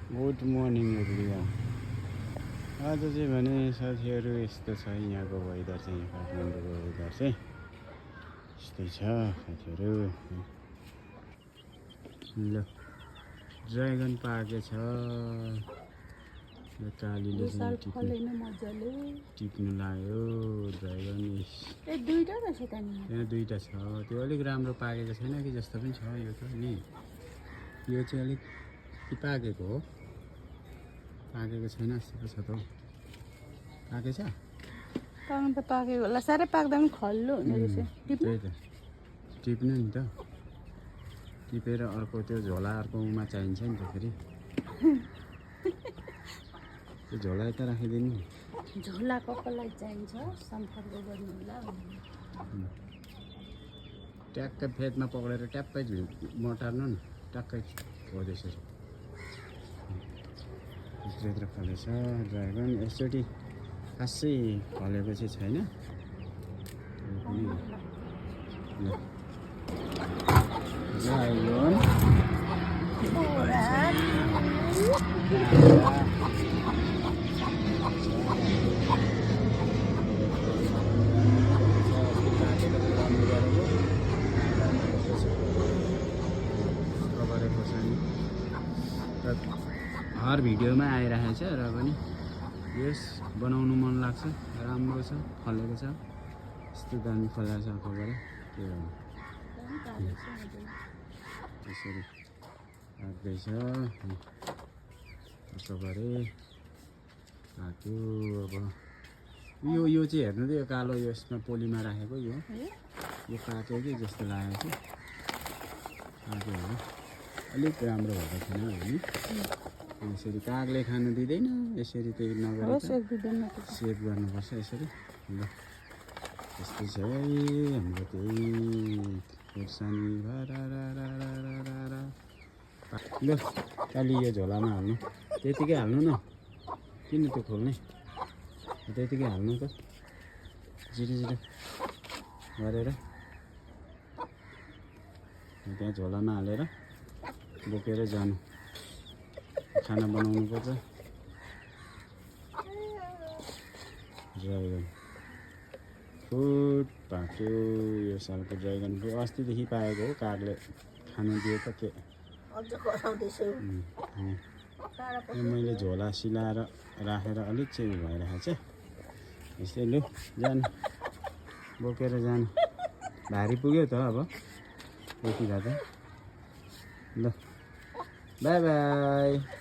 Good morning everyone. आज चाहिँ भने साथीहरू यस्तो छ यहाँको वेदर चाहिँ, काठमाडौँको वेदर चाहिँ यस्तै छ साथीहरू। ल ड्रागन पाके छ, कालीले चाहिँ टिप्नु लाग्यो ड्रागन। त्यहाँ दुईटा छ, त्यो अलिक राम्रो पाकेको छैन कि जस्तो पनि छ। यो त नि यो चाहिँ अलिक पाकेको हो, पाकेको छैन जस्तो पो छ त हौ। पाकेछ? पाक्नु त पाकेको होला, साह्रै पाक्दा पनि खल्लो हुने रहेछ। त्यही त टिप्नु नि त, टिपेर अर्को त्यो झोला अर्कोमा चाहिन्छ नि त फेरि। त्यो झोला यता राखिदिनु। झोला कसलाई चाहिन्छ? सम्पर्क गर्नु होला। ट्याक्कै फेदमा पक्रेर ट्याप्पै मटार्नु नि, ट्याक्कै हो त्यसरी। भित्रभित्र फलेछ ड्रागन। यसचोटि खासै फलेको चाहिँ छैन। ड्रागन हर भिडियोमा आइरहेको छ र पनि यस बनाउनु मन लाग्छ। राम्रो छ, फलेको छ, यस्तो दामी फलेको छ। खबर के गर्नु, त्यसरी राख्दैछ। खबरे पाक्यो। अब यो चाहिँ हेर्नु त, यो कालो यसमा पोलीमा राखेको यो पाक्यो कि जस्तो लागेको छ। पाक्यो होला, अलिक राम्रो भएको छैन है। यसरी कागले खानु दिँदैन, यसरी त्यही नगरेर सेभ गर्नुपर्छ यसरी। ल त्यस्तै छ है हाम्रो त्यही खुर्सानी। ल अलि यो झोलामा हाल्नु, त्यतिकै हाल्नु न, किन त्यो खोल्ने, त्यतिकै हाल्नु त, जिरो जिरो गरेर त्यहाँ झोलामा हालेर बोकेर जानु। खाना बनाउनु पर्छ। ड्रागन फ्रुट पाक्यो, यो सालको ड्रागन फ्रुट अस्तिदेखि पाएको हो। कागले खानु दियो त के मैले झोला सिलाएर राखेर अलिक चाहिँ भइरहेको छ। यस्तै लु जानु, बोकेर जानु। भारी पुग्यो त अब यति भए त। ल बाई बाई।